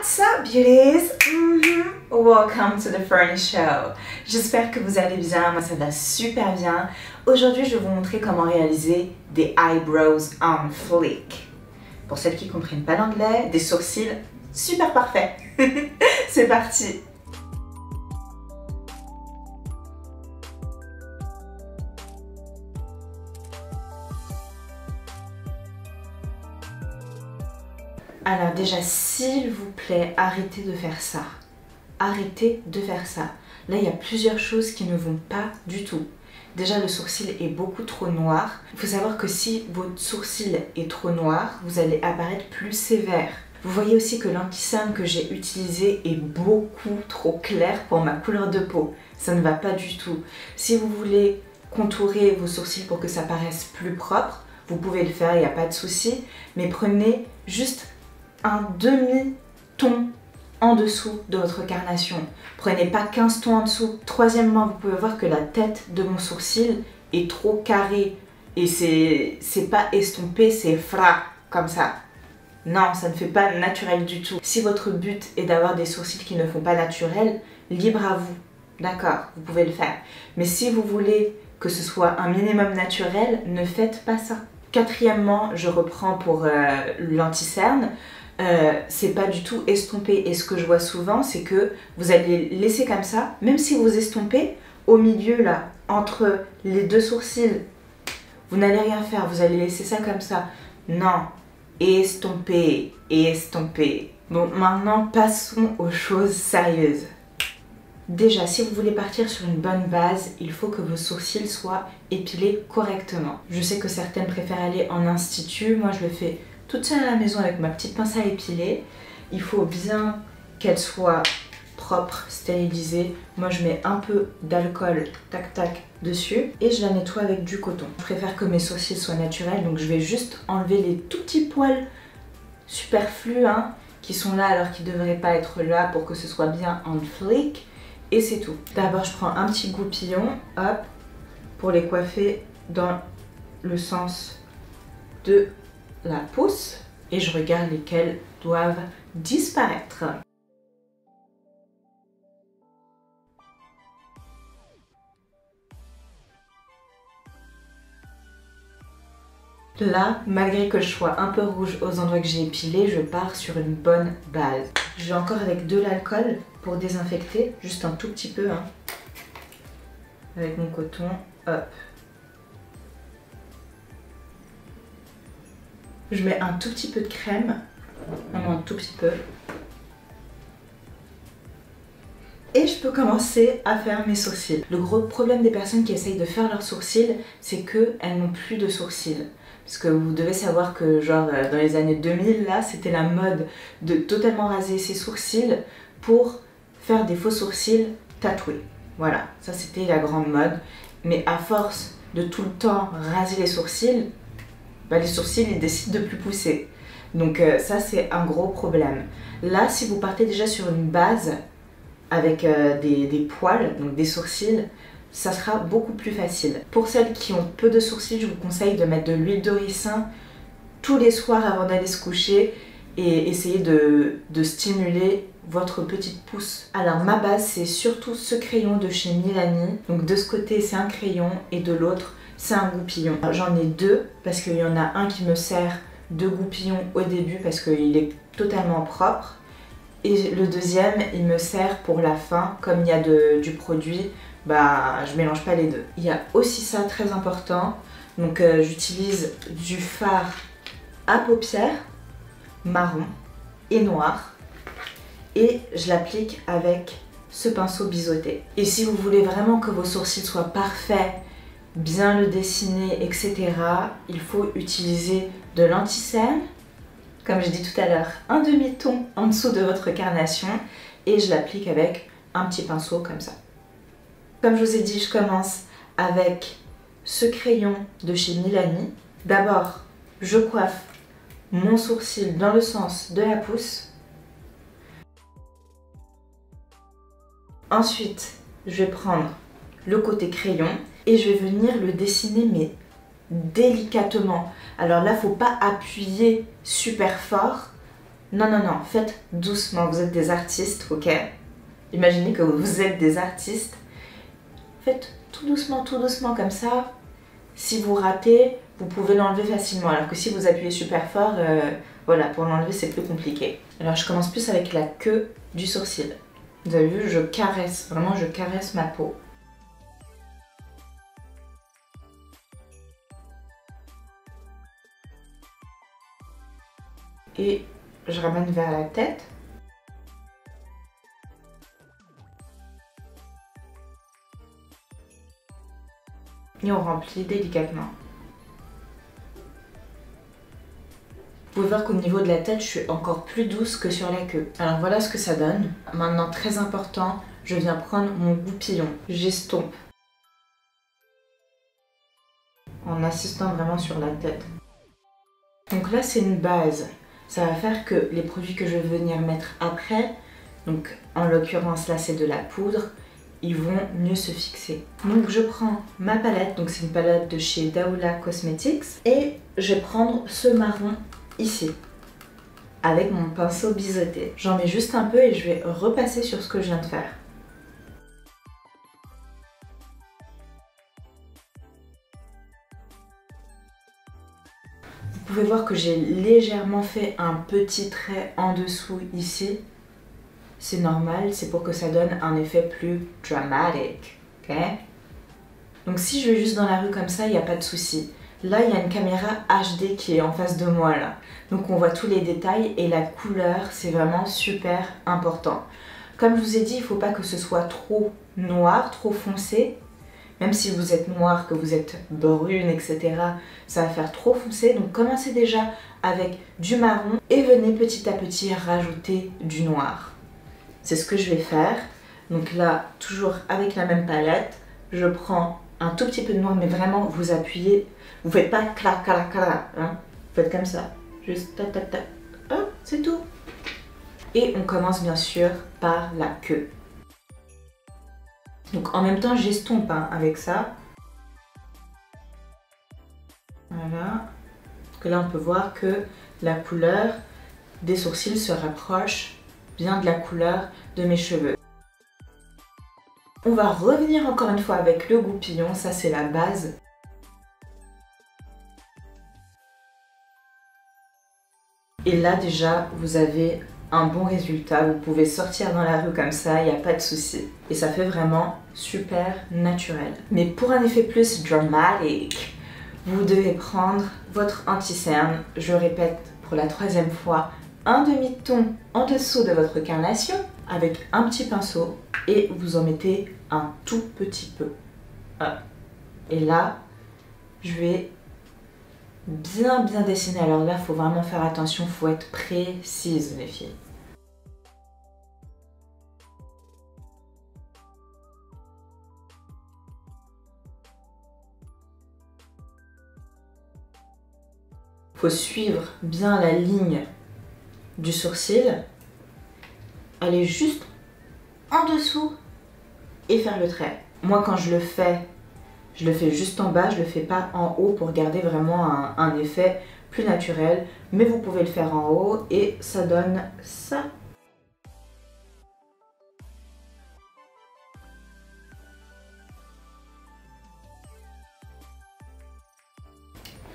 What's up beauties? Welcome to the Fernie Show. J'espère que vous allez bien, moi ça va super bien. Aujourd'hui je vais vous montrer comment réaliser des eyebrows on fleek. Pour celles qui ne comprennent pas l'anglais, des sourcils super parfaits. C'est parti. Alors déjà, s'il vous plaît, arrêtez de faire ça. Arrêtez de faire ça. Là, il y a plusieurs choses qui ne vont pas du tout. Déjà, le sourcil est beaucoup trop noir. Il faut savoir que si votre sourcil est trop noir, vous allez apparaître plus sévère. Vous voyez aussi que l'anti-cerne que j'ai utilisé est beaucoup trop clair pour ma couleur de peau. Ça ne va pas du tout. Si vous voulez contourer vos sourcils pour que ça paraisse plus propre, vous pouvez le faire, il n'y a pas de souci. Mais prenez juste un demi-ton en dessous de votre carnation. Prenez pas 15 tons en dessous. Troisièmement, vous pouvez voir que la tête de mon sourcil est trop carrée. Et c'est pas estompé, c'est fra, comme ça. Non, ça ne fait pas naturel du tout. Si votre but est d'avoir des sourcils qui ne font pas naturel, libre à vous. D'accord, vous pouvez le faire. Mais si vous voulez que ce soit un minimum naturel, ne faites pas ça. Quatrièmement, je reprends pour l'anti-cerne. C'est pas du tout estompé, et ce que je vois souvent c'est que vous allez laisser comme ça, même si vous estompez au milieu là, entre les deux sourcils, vous n'allez rien faire, vous allez laisser ça comme ça. Non, estomper, estomper. Bon, maintenant passons aux choses sérieuses. Déjà, si vous voulez partir sur une bonne base, il faut que vos sourcils soient épilés correctement. Je sais que certaines préfèrent aller en institut, moi je le fais toute seule à la maison avec ma petite pince à épiler. Il faut bien qu'elle soit propre, stérilisée. Moi je mets un peu d'alcool, tac tac, dessus et je la nettoie avec du coton. Je préfère que mes sourcils soient naturels, donc je vais juste enlever les tout petits poils superflus qui sont là alors qu'ils ne devraient pas être là pour que ce soit bien en fleek. Et c'est tout. D'abord je prends un petit goupillon, hop, pour les coiffer dans le sens de la pousse et je regarde lesquels doivent disparaître. Là, malgré que je sois un peu rouge aux endroits que j'ai épilés, je pars sur une bonne base. Je vais encore avec de l'alcool pour désinfecter, juste un tout petit peu, avec mon coton, hop. Je mets un tout petit peu de crème, vraiment un tout petit peu. Et je peux commencer à faire mes sourcils. Le gros problème des personnes qui essayent de faire leurs sourcils, c'est qu'elles n'ont plus de sourcils. Parce que vous devez savoir que genre dans les années 2000, là, c'était la mode de totalement raser ses sourcils pour faire des faux sourcils tatoués. Voilà, ça c'était la grande mode. Mais à force de tout le temps raser les sourcils, les sourcils ils décident de plus pousser. Donc ça c'est un gros problème. Là si vous partez déjà sur une base avec des poils, donc des sourcils, ça sera beaucoup plus facile. Pour celles qui ont peu de sourcils, je vous conseille de mettre de l'huile de ricin tous les soirs avant d'aller se coucher et essayer de stimuler votre petite pousse. Alors ma base c'est surtout ce crayon de chez Milani. Donc de ce côté c'est un crayon et de l'autre c'est un goupillon. J'en ai deux parce qu'il y en a un qui me sert de goupillon au début parce qu'il est totalement propre. Et le deuxième, il me sert pour la fin. Comme il y a du produit, je mélange pas les deux. Il y a aussi ça très important. Donc j'utilise du fard à paupières marron et noir. Et je l'applique avec ce pinceau biseauté. Et si vous voulez vraiment que vos sourcils soient parfaits, bien le dessiner, etc., il faut utiliser de l'anti-cerne, comme je dis tout à l'heure, un demi-ton en dessous de votre carnation et je l'applique avec un petit pinceau comme ça. Comme je vous ai dit, je commence avec ce crayon de chez Milani. D'abord, je coiffe mon sourcil dans le sens de la pousse. Ensuite, je vais prendre le côté crayon et je vais venir le dessiner mais délicatement. Alors là, faut pas appuyer super fort Non, non, non, faites doucement, vous êtes des artistes, ok? Imaginez que vous êtes des artistes. Faites tout doucement comme ça. Si vous ratez, vous pouvez l'enlever facilement. Alors que si vous appuyez super fort, voilà, pour l'enlever c'est plus compliqué. Alors je commence plus avec la queue du sourcil. Vous avez vu, je caresse, vraiment je caresse ma peau. Et je ramène vers la tête. Et on remplit délicatement. Vous pouvez voir qu'au niveau de la tête, je suis encore plus douce que sur la queue. Alors voilà ce que ça donne. Maintenant, très important, je viens prendre mon goupillon. J'estompe. En insistant vraiment sur la tête. Donc là, c'est une base. Ça va faire que les produits que je vais venir mettre après, donc en l'occurrence là c'est de la poudre, ils vont mieux se fixer. Donc je prends ma palette, donc c'est une palette de chez Daula Cosmetics, et je vais prendre ce marron ici, avec mon pinceau biseauté. J'en mets juste un peu et je vais repasser sur ce que je viens de faire. Vous pouvez voir que j'ai légèrement fait un petit trait en dessous ici. C'est normal, c'est pour que ça donne un effet plus dramatique, ok? Donc si je vais juste dans la rue comme ça, il n'y a pas de souci. Là, il y a une caméra HD qui est en face de moi là. Donc on voit tous les détails et la couleur, c'est vraiment super important. Comme je vous ai dit, il ne faut pas que ce soit trop noir, trop foncé. Même si vous êtes noir, que vous êtes brune, etc., ça va faire trop foncé. Donc commencez déjà avec du marron et venez petit à petit rajouter du noir. C'est ce que je vais faire. Donc là, toujours avec la même palette, je prends un tout petit peu de noir, mais vraiment vous appuyez. Vous faites pas clac, clac, clac, hein. Vous faites comme ça. Juste ta ta ta. Hop, c'est tout. Et on commence bien sûr par la queue. Donc en même temps j'estompe hein, avec ça. Voilà. Donc là on peut voir que la couleur des sourcils se rapproche bien de la couleur de mes cheveux. On va revenir encore une fois avec le goupillon, ça c'est la base. Et là déjà vous avez un bon résultat, vous pouvez sortir dans la rue comme ça, il n'y a pas de souci. Et ça fait vraiment super naturel. Mais pour un effet plus dramatique, vous devez prendre votre anti-cerne, je répète pour la 3e fois, un demi-ton en dessous de votre carnation avec un petit pinceau et vous en mettez un tout petit peu. Et là, je vais bien dessiner. Alors là, il faut vraiment faire attention, il faut être précise les filles. Il faut suivre bien la ligne du sourcil, aller juste en dessous et faire le trait. Moi quand je le fais juste en bas, je le fais pas en haut pour garder vraiment un effet plus naturel, mais vous pouvez le faire en haut et ça donne ça.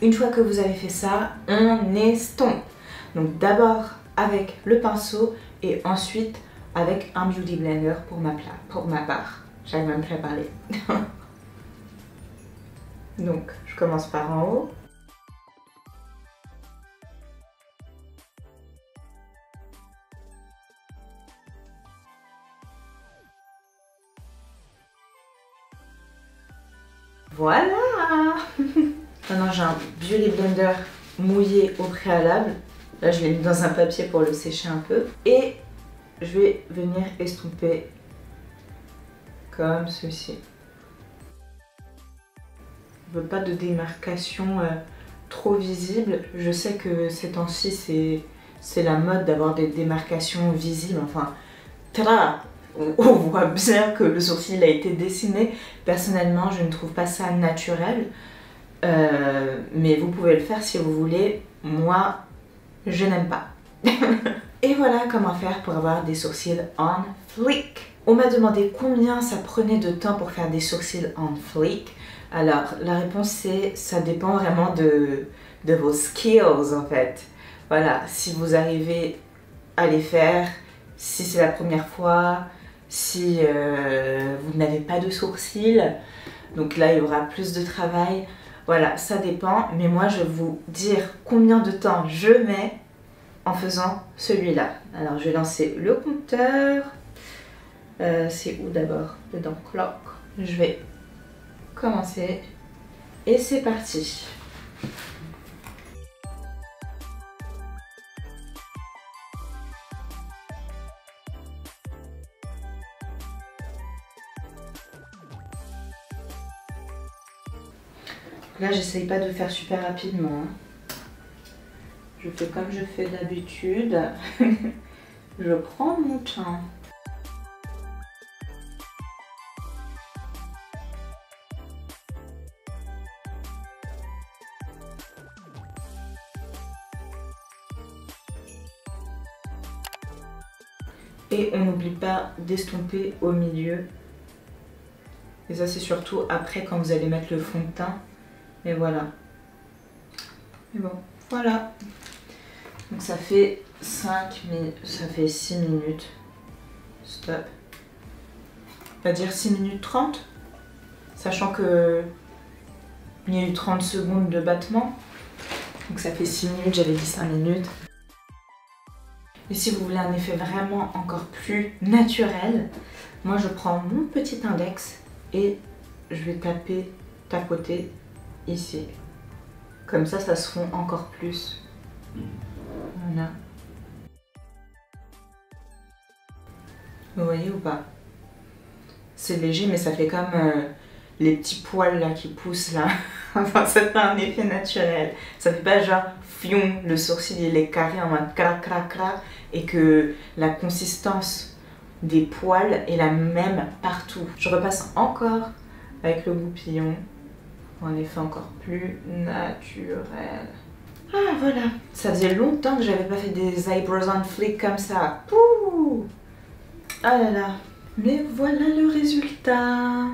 Une fois que vous avez fait ça, on estompe. Donc d'abord avec le pinceau et ensuite avec un beauty blender pour ma part. J'arrive même plus à parler. Donc je commence par en haut. Voilà. Maintenant j'ai un beauty blender mouillé au préalable. Là je l'ai mis dans un papier pour le sécher un peu. Et je vais venir estomper comme ceci. Je veux pas de démarcation trop visible. Je sais que ces temps-ci c'est la mode d'avoir des démarcations visibles. Enfin, tada, on voit bien que le sourcil a été dessiné. Personnellement, je ne trouve pas ça naturel. Mais vous pouvez le faire si vous voulez. Moi, je n'aime pas. Et voilà comment faire pour avoir des sourcils on fleek. On m'a demandé combien ça prenait de temps pour faire des sourcils on fleek. Alors la réponse c'est ça dépend vraiment de vos skills en fait. Voilà, si vous arrivez à les faire, si c'est la première fois, si vous n'avez pas de sourcils, donc là il y aura plus de travail. Voilà, ça dépend, mais moi je vais vous dire combien de temps je mets en faisant celui-là. Alors je vais lancer le compteur. C'est où d'abord? Dedans clock. Je vais commencer et c'est parti. Là j'essaye pas de faire super rapidement. Je fais comme je fais d'habitude. Je prends mon temps. Et on n'oublie pas d'estomper au milieu. Et ça c'est surtout après quand vous allez mettre le fond de teint. Et voilà. Et bon, voilà. Donc ça fait 6 minutes. Stop. On va dire 6 minutes 30. Sachant que il y a eu 30 secondes de battement. Donc ça fait 6 minutes, j'avais dit 5 minutes. Et si vous voulez un effet vraiment encore plus naturel, moi je prends mon petit index et je vais tapoter ici. Comme ça, ça se fond encore plus. Voilà. Vous voyez ou pas? C'est léger, mais ça fait comme les petits poils là qui poussent là. Enfin, ça fait un effet naturel. Ça fait pas genre fion, le sourcil il est carré en mode cra cra cra et que la consistance des poils est la même partout. Je repasse encore avec le goupillon pour un effet encore plus naturel. Ah voilà, ça faisait longtemps que j'avais pas fait des eyebrows on fleek comme ça. Pouh! Ah là là, mais voilà le résultat.